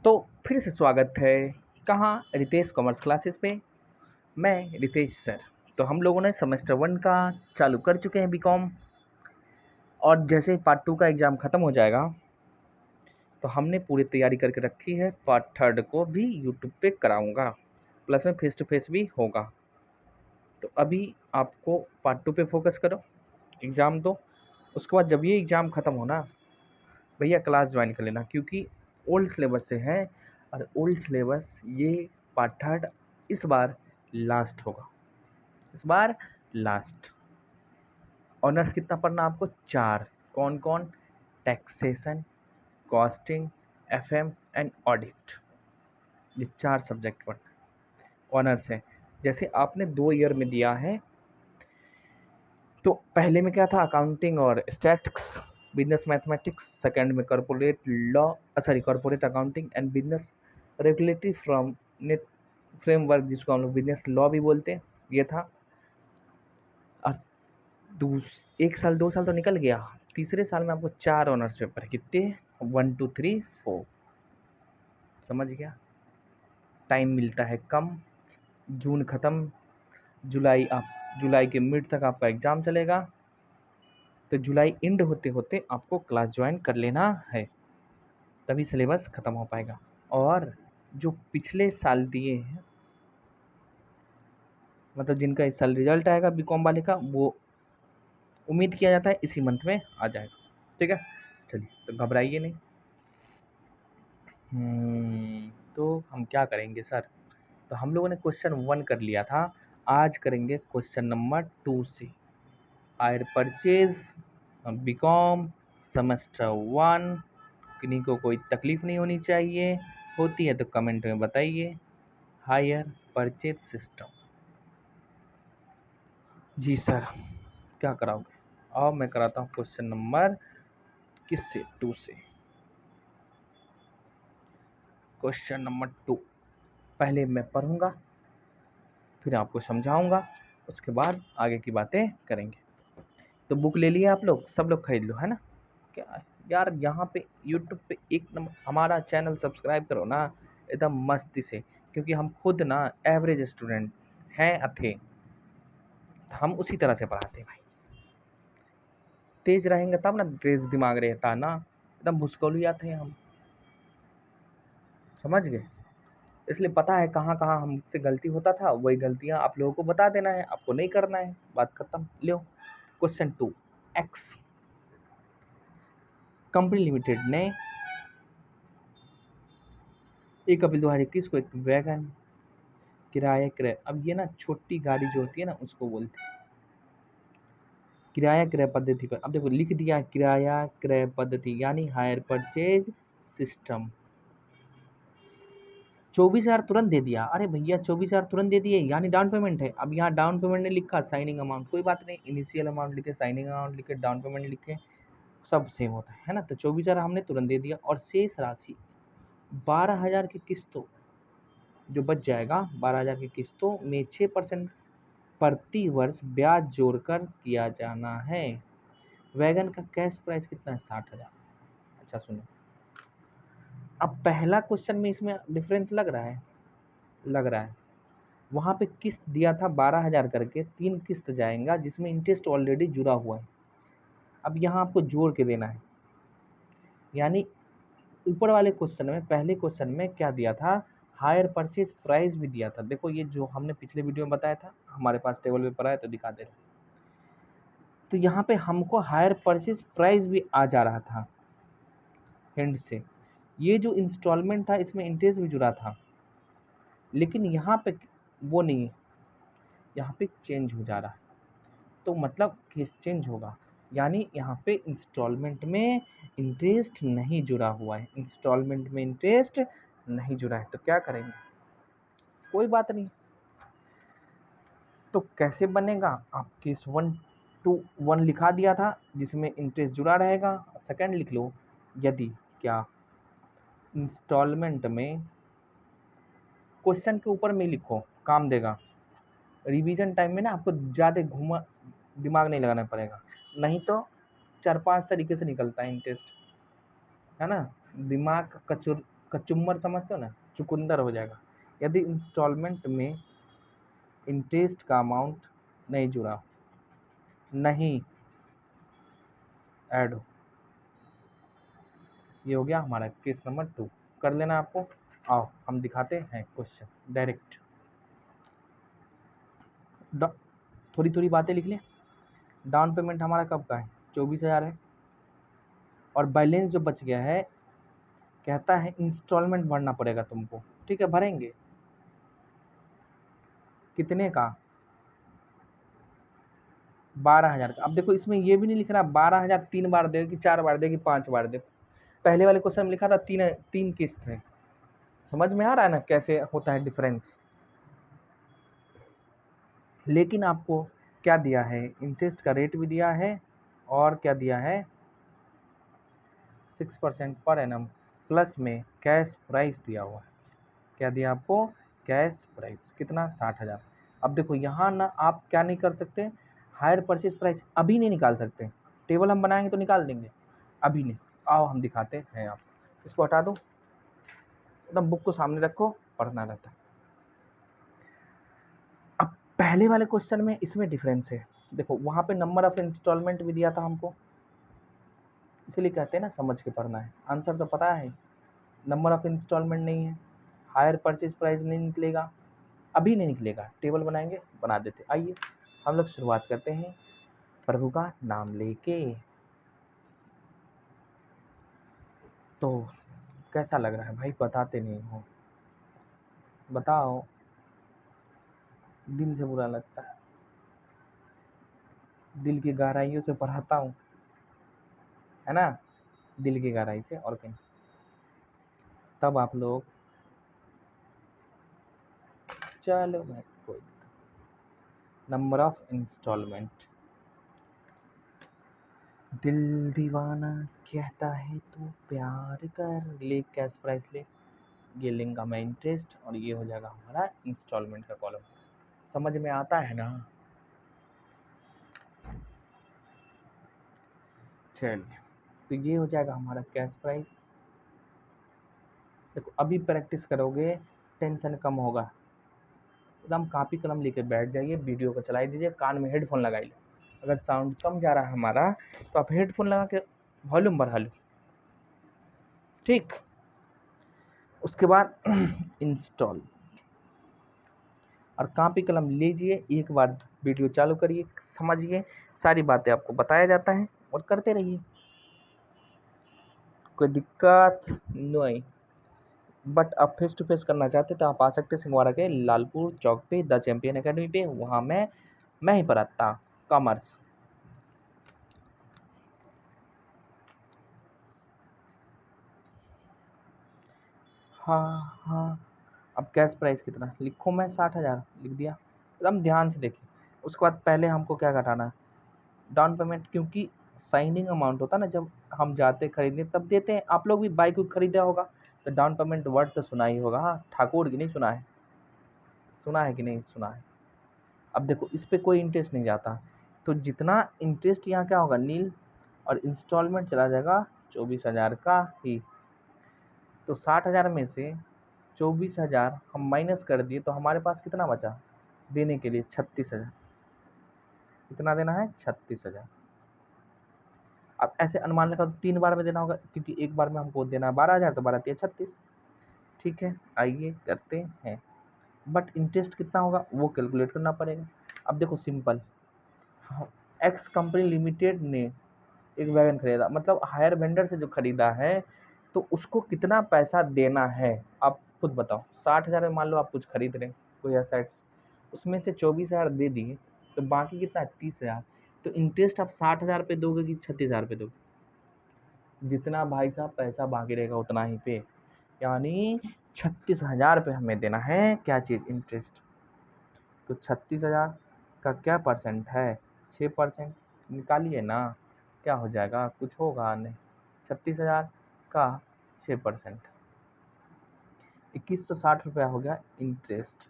तो फिर से स्वागत है कहाँ रितेश कॉमर्स क्लासेस पे। मैं रितेश सर। तो हम लोगों ने सेमेस्टर 1 का चालू कर चुके हैं बीकॉम, और जैसे ही पार्ट 2 का एग्ज़ाम ख़त्म हो जाएगा तो हमने पूरी तैयारी करके रखी है। पार्ट 3 को भी यूट्यूब पे कराऊंगा, प्लस में फेस टू फेस भी होगा। तो अभी आपको पार्ट 2 पे फोकस करो, एग्ज़ाम दो। उसके बाद जब ये एग्ज़ाम ख़त्म होना भैया क्लास ज्वाइन कर लेना, क्योंकि ओल्ड सिलेबस से है और ओल्ड सिलेबस ये पार्ट 3 इस बार लास्ट होगा। इस बार लास्ट। ऑनर्स कितना पढ़ना आपको? 4। कौन कौन? Taxation, costing, FM and audit. ये 4 सब्जेक्ट पढ़ना ऑनर्स है। जैसे आपने 2 ईयर में दिया है, तो पहले में क्या था? अकाउंटिंग और स्टैटिक्स, बिजनेस मैथमेटिक्स। सेकंड में corporate law, corporate accounting and business regulatory from net framework, जिसको हम लोग बिजनेस लॉ भी बोलते हैं, ये था। और 1 साल 2 साल तो निकल गया। तीसरे साल में आपको 4 ऑनर्स पेपर, कितने? 1 2 3 4। समझ गया? टाइम मिलता है कम। जून ख़त्म, जुलाई के मिड तक आपका एग्ज़ाम चलेगा। तो जुलाई एंड होते होते आपको क्लास ज्वाइन कर लेना है, तभी सिलेबस ख़त्म हो पाएगा। और जो पिछले साल दिए हैं, मतलब जिनका इस साल रिजल्ट आएगा बीकॉम वाले का, वो उम्मीद किया जाता है इसी मंथ में आ जाएगा। ठीक है, चलिए, तो घबराइए नहीं। तो हम क्या करेंगे सर? तो हम लोगों ने क्वेश्चन 1 कर लिया था, आज करेंगे क्वेश्चन नंबर 2 से। Hire purchase BCom semester 1। किन्हीं को कोई तकलीफ नहीं होनी चाहिए, होती है तो कमेंट में बताइए। Hire purchase system. जी सर, क्या कराओगे? और मैं कराता हूँ क्वेश्चन नंबर किससे? 2 से। क्वेश्चन नंबर 2 पहले मैं पढ़ूंगा, फिर आपको समझाऊंगा, उसके बाद आगे की बातें करेंगे। तो बुक ले लिए आप लोग? सब लोग खरीद लो, है ना? क्या यार, यहाँ पे यूट्यूब पे एक नंबर हमारा चैनल सब्सक्राइब करो ना, एकदम मस्ती से, क्योंकि हम खुद ना एवरेज स्टूडेंट हैं थे। हम उसी तरह से पढ़ाते हैं भाई। तेज रहेंगे तब ना, तेज दिमाग रहता ना, एकदम भुसकौलिया थे हम। समझ गए? इसलिए पता है कहाँ कहाँ हमसे गलती होता था, वही गलतियाँ आप लोगों को बता देना है, आपको नहीं करना है। बात खत्म। लो क्वेश्चन 2। एक्स कंपनी लिमिटेड ने 1 अप्रैल 2021 को एक वैगन किराए क्रय, अब ये ना छोटी गाड़ी जो होती है ना, उसको बोलते हैं किराया क्रय पद्धति पर। अब देखो लिख दिया किराया क्रय पद्धति, यानी हायर परचेज सिस्टम। 24,000 तुरंत दे दिया। अरे भैया 24,000 तुरंत दे दिए, यानी डाउन पेमेंट है। अब यहाँ डाउन पेमेंट ने लिखा, साइनिंग अमाउंट कोई बात नहीं, इनिशियल अमाउंट लिखे, साइनिंग अमाउंट लिखे, डाउन पेमेंट लिखे, सब सेम होता है ना। तो 24,000 हमने तुरंत दे दिया, और शेष राशि 12,000 की किस्तों जो बच जाएगा, 12,000 की किस्तों में 6% प्रति वर्ष ब्याज जोड़कर किया जाना है। वैगन का कैश प्राइस कितना है? 60,000। अच्छा सुनो, अब पहला क्वेश्चन में इसमें डिफरेंस लग रहा है, लग रहा है। वहाँ पे किस्त दिया था 12,000 करके, 3 किस्त जाएगा, जिसमें इंटरेस्ट ऑलरेडी जुड़ा हुआ है। अब यहाँ आपको जोड़ के देना है, यानी ऊपर वाले क्वेश्चन में, पहले क्वेश्चन में क्या दिया था? हायर परचेज प्राइस भी दिया था। देखो ये जो हमने पिछले वीडियो में बताया था, हमारे पास टेबल पे पड़ा है तो दिखा दे रहे। तो यहाँ पे हमको हायर परचेज प्राइस भी आ जा रहा था हैंड से। ये जो इंस्टॉलमेंट था, इसमें इंटरेस्ट भी जुड़ा था, लेकिन यहाँ पे वो नहीं है, यहाँ पे चेंज हो जा रहा है। तो मतलब केस चेंज होगा, यानी यहाँ पे इंस्टॉलमेंट में इंटरेस्ट नहीं जुड़ा हुआ है, इंस्टॉलमेंट में इंटरेस्ट नहीं जुड़ा है। तो क्या करेंगे? कोई बात नहीं। तो कैसे बनेगा? आप केस 1 to 1 लिखा दिया था, जिसमें इंटरेस्ट जुड़ा रहेगा। सेकंड लिख लो, यदि क्या इंस्टॉलमेंट में, क्वेश्चन के ऊपर में लिखो, काम देगा। रिवीजन टाइम में ना आपको ज़्यादा घुमा दिमाग नहीं लगाना पड़ेगा, नहीं तो 4-5 तरीके से निकलता है इंटरेस्ट, है ना। दिमाग कचुम्बर समझते हो ना, चुकंदर हो जाएगा यदि इंस्टॉलमेंट में इंटरेस्ट का अमाउंट नहीं जुड़ा, नहीं ऐड हो। ये हो गया हमारा केस नंबर 2। कर लेना आपको। आओ हम दिखाते हैं क्वेश्चन डायरेक्ट। थोड़ी थोड़ी बातें लिख लें। डाउन पेमेंट हमारा कब का है? 24,000 है। और बैलेंस जो बच गया है कहता है इंस्टॉलमेंट भरना पड़ेगा तुमको। ठीक है, भरेंगे कितने का? 12,000 का। अब देखो इसमें ये भी नहीं लिख रहा 12,000 3 बार दे कि 4 बार दे कि 5 बार दे। पहले वाले क्वेश्चन में लिखा था तीन तीन किस्त है। समझ में आ रहा है ना कैसे होता है डिफरेंस। लेकिन आपको क्या दिया है? इंटरेस्ट का रेट भी दिया है और क्या दिया है? 6% पर एनम प्लस में कैश प्राइस दिया हुआ है। क्या दिया आपको? कैश प्राइस कितना? 60,000। अब देखो यहाँ ना आप क्या नहीं कर सकते, हायर परचेज प्राइस अभी नहीं निकाल सकते। टेबल हम बनाएंगे तो निकाल देंगे, अभी नहीं। आओ हम दिखाते हैं। आप इसको हटा दो, एकदम बुक को सामने रखो, पढ़ना रहता है। अब पहले वाले क्वेश्चन में इसमें डिफरेंस है। देखो वहाँ पे नंबर ऑफ इंस्टॉलमेंट भी दिया था हमको, इसीलिए कहते हैं ना समझ के पढ़ना है। आंसर तो पता है, नंबर ऑफ इंस्टॉलमेंट नहीं है, हायर परचेज प्राइस नहीं निकलेगा, अभी नहीं निकलेगा। टेबल बनाएंगे, बना देते। आइए हम लोग शुरुआत करते हैं प्रभु का नाम लेके। तो कैसा लग रहा है भाई? बताते नहीं हो, बताओ। दिल से बुरा लगता है, दिल की गहराइयों से पढ़ाता हूँ, है ना, दिल की गहराई से और कहीं से। तब आप लोग चलो भाई कोई नंबर ऑफ इंस्टॉलमेंट। दिल दीवाना कहता है तू प्यार कर, ले कैश प्राइस ले, ये लेंगा मैं इंटरेस्ट, और ये हो जाएगा हमारा इंस्टॉलमेंट का कॉलम। समझ में आता है ना? चलिए, तो ये हो जाएगा हमारा कैश प्राइस। देखो अभी प्रैक्टिस करोगे टेंशन कम होगा। एकदम कापी कलम लेके बैठ जाइए, वीडियो को चलाई दीजिए, कान में हेडफोन लगाइए। अगर साउंड कम जा रहा है हमारा तो आप हेडफोन लगा के वॉल्यूम बढ़ा लो। ठीक, उसके बाद इंस्टॉल और कापी कलम लीजिए, एक बार वीडियो चालू करिए, समझिए, सारी बातें आपको बताया जाता है और करते रहिए, कोई दिक्कत नहीं। बट आप फेस टू फेस करना चाहते तो आप आ सकते सिंहवाड़ा के लालपुर चौक पे द चैंपियन एकेडमी पे। वहाँ मैं ही पढ़ाता कॉमर्स। हाँ हाँ। अब कैश प्राइस कितना लिखूँ मैं? 60,000 लिख दिया। एकदम ध्यान से देखिए। उसके बाद पहले हमको क्या घटाना है? डाउन पेमेंट, क्योंकि साइनिंग अमाउंट होता है ना, जब हम जाते खरीदने तब देते हैं। आप लोग भी बाइक को खरीदा होगा तो डाउन पेमेंट वर्ड तो सुना ही होगा। हाँ, ठाकुर की नहीं सुना है? सुना है कि नहीं सुना है? अब देखो इस पे कोई इंटरेस्ट नहीं जाता, तो जितना इंटरेस्ट यहाँ क्या होगा? नील, और इंस्टॉलमेंट चला जाएगा 24,000 का ही। तो 60,000 में से 24,000 हम माइनस कर दिए तो हमारे पास कितना बचा देने के लिए? 36,000। कितना देना है? 36,000। अब ऐसे अनुमान लगा तो 3 बार में देना होगा, क्योंकि एक बार में हमको देना है 12,000, तो 12 तिया 36। ठीक है, आइए करते हैं। बट इंटरेस्ट कितना होगा वो कैलकुलेट करना पड़ेगा। अब देखो सिंपल, एक्स कंपनी लिमिटेड ने एक वैगन खरीदा, मतलब हायर वेंडर से जो खरीदा है, तो उसको कितना पैसा देना है आप खुद बताओ। 60,000 में मान लो आप कुछ खरीद रहे हैं, कोई एसेट्स, उसमें से 24,000 दे दिए, तो बाकी कितना है? 30,000। तो इंटरेस्ट आप 60,000 पे दोगे कि 36,000 पे दोगे? जितना भाई साहब पैसा बाकी रहेगा उतना ही पे, यानी 36,000 पे हमें देना है क्या चीज़? इंटरेस्ट। तो 36,000 का क्या परसेंट है? 6%। निकालिए ना, क्या हो जाएगा? कुछ होगा नहीं। 36,000 का 6%, 2160 रुपया हो गया इंटरेस्ट।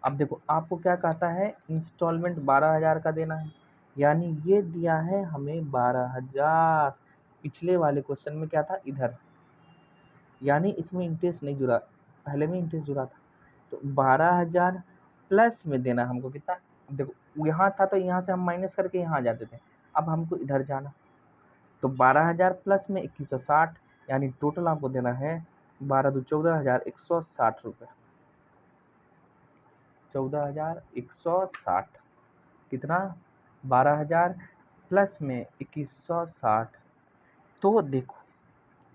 अब देखो आपको क्या कहता है? इंस्टॉलमेंट 12,000 का देना है, यानी ये दिया है हमें 12,000। पिछले वाले क्वेश्चन में क्या था? इधर यानी इसमें इंटरेस्ट नहीं जुड़ा, पहले में इंटरेस्ट जुड़ा था। तो 12,000 प्लस में देना हमको कितना, अब देखो यहाँ था तो यहाँ से हम माइनस करके यहाँ आ जाते थे, अब हमको इधर जाना, तो 12,000 प्लस में 2160, यानी टोटल आपको देना है 12×2 = 14,160 रुपये। 14,160 कितना, 12,000 प्लस में 2160, तो देखो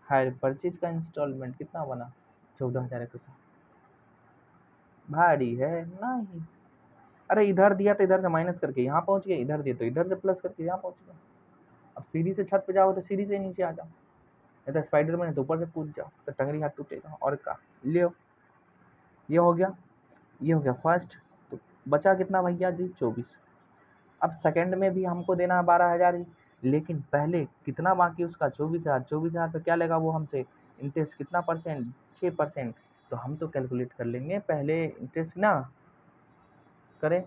हायर परचेज का इंस्टॉलमेंट कितना बना, 14,160। भारी है नहीं, अरे इधर दिया तो इधर से माइनस करके यहाँ पहुँच गए, इधर दिया तो इधर से प्लस करके यहाँ पहुँच गए। अब सीढ़ी से छत पे जाओ तो सीढ़ी से नीचे आ जाओ, नहीं तो स्पाइडरमैन है तो ऊपर से कूद जाओ, तो टंगरी हाथ टूटेगा और का लियो। ये हो गया, ये हो गया फर्स्ट। तो बचा कितना भैया जी, 24। अब सेकंड में भी हमको देना है 12,000 ही, लेकिन पहले कितना बाकी उसका, 24,000। 24,000 पे क्या लेगा वो हमसे, इंटरेस्ट कितना परसेंट, 6%। तो हम तो कैलकुलेट कर लेंगे, पहले इंटरेस्ट ना करें,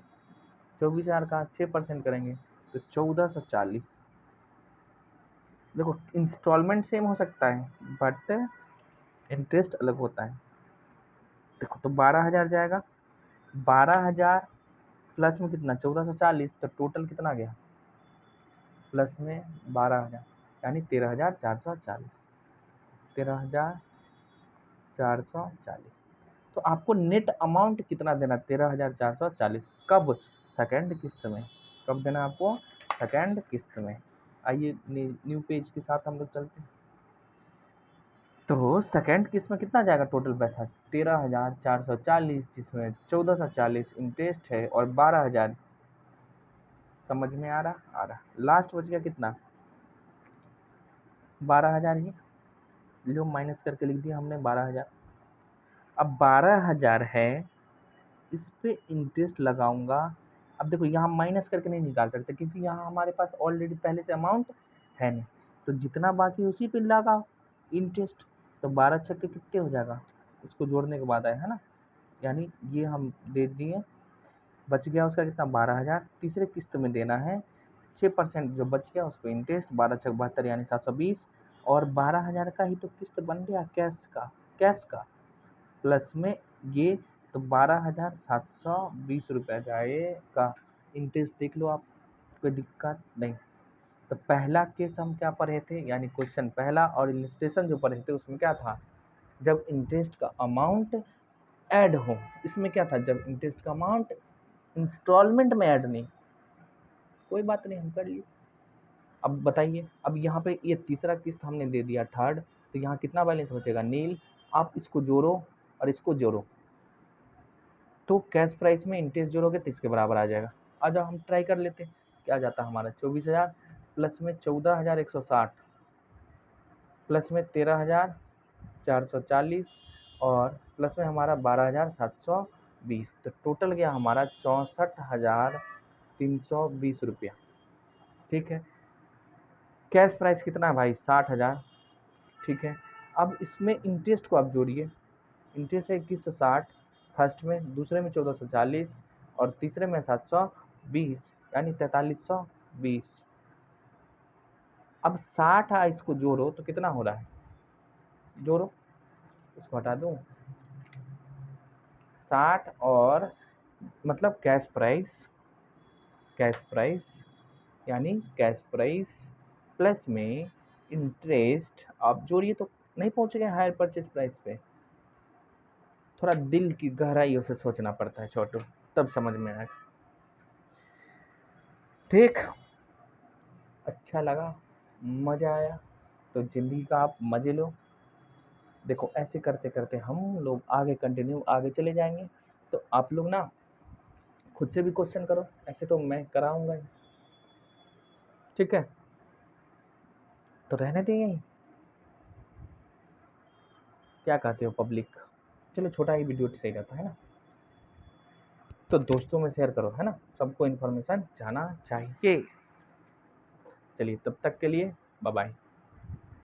24,000 का 6% करेंगे तो 1440। देखो इंस्टॉलमेंट सेम हो सकता है बट इंटरेस्ट अलग होता है। देखो तो 12,000 जाएगा, 12,000 प्लस में कितना, 1440, तो टोटल कितना गया, प्लस में 12,000 यानी 13,440, 13,440। तो आपको नेट अमाउंट कितना देना, 13,440। कब, सेकंड किस्त में। कब देना आपको, सेकंड किस्त में। आइए न्यू पेज के साथ हम लोग चलते हैं। तो सेकंड किस्त में कितना जाएगा टोटल पैसा, 13,440, जिसमें 1,440 इंटरेस्ट है और 12,000। समझ में आ रहा, लास्ट बच गया कितना, 12,000 ही, जो माइनस करके लिख दिया हमने 12,000। अब 12,000 है, इस पे इंटरेस्ट लगाऊंगा। अब देखो यहाँ माइनस करके नहीं निकाल सकते क्योंकि यहाँ हमारे पास ऑलरेडी पहले से अमाउंट है नहीं, तो जितना बाकी उसी पे लगाओ इंटरेस्ट। तो 12 छक्के कितने हो जाएगा, इसको जोड़ने के बाद आए है ना, यानी ये हम दे दिए, बच गया उसका कितना, 12,000। तीसरे किस्त में देना है 6%, जो बच गया उसको इंटरेस्ट, 12×6 = 72 यानी 720। और 12,000 का ही तो किस्त बन गया कैश का प्लस में ये, तो 12,720 रुपये जाएगा। इंटरेस्ट देख लो आप, कोई दिक्कत नहीं। तो पहला केस हम क्या पढ़े थे, यानी क्वेश्चन पहला और इलस्ट्रेशन जो पढ़े थे उसमें क्या था, जब इंटरेस्ट का अमाउंट ऐड हो। इसमें क्या था, जब इंटरेस्ट का अमाउंट इंस्टॉलमेंट में ऐड नहीं, कोई बात नहीं हम कर लिए। अब बताइए, अब यहाँ पे ये तीसरा किस्त हमने दे दिया थर्ड, तो यहाँ कितना बैलेंस बचेगा, नील। आप इसको जोड़ो और इसको जोड़ो, तो कैश प्राइस में इंटरेस्ट जोड़ोगे तो इसके बराबर आ जाएगा। आ जाओ हम ट्राई कर लेते हैं, क्या जाता है हमारा, 24,000 प्लस में 14,160 प्लस में 13,440 और प्लस में हमारा 12,720, तो टोटल गया हमारा 64,320 रुपया। ठीक है, कैश प्राइस कितना है भाई, 60,000। ठीक है, अब इसमें इंटरेस्ट को आप जोड़िए, इंटरेस्ट है 2160 फर्स्ट में, दूसरे में 1440 और तीसरे में 720 यानी 4320। अब 60 इसको जोड़ो तो कितना हो रहा है, जोड़ो, इसको हटा दूं, 60 और मतलब कैश प्राइस यानी कैश प्राइस प्लस में इंटरेस्ट आप जोड़िए तो नहीं पहुंच गए हायर परचेज प्राइस पे। थोड़ा दिल की गहराइयों से सोचना पड़ता है छोटू, तब समझ में आएगा। ठीक, अच्छा लगा, मज़ा आया, तो ज़िंदगी का आप मज़े लो। देखो ऐसे करते करते हम लोग आगे कंटिन्यू आगे चले जाएंगे। तो आप लोग ना खुद से भी क्वेश्चन करो, ऐसे तो मैं कराऊंगा ही। ठीक है, तो रहने दें यहीं, क्या कहते हो पब्लिक। चलो छोटा ही वीडियो सही रहता है ना, तो दोस्तों में शेयर करो, है ना, सबको इन्फॉर्मेशन जाना चाहिए। चलिए तब तक के लिए बाय बाय।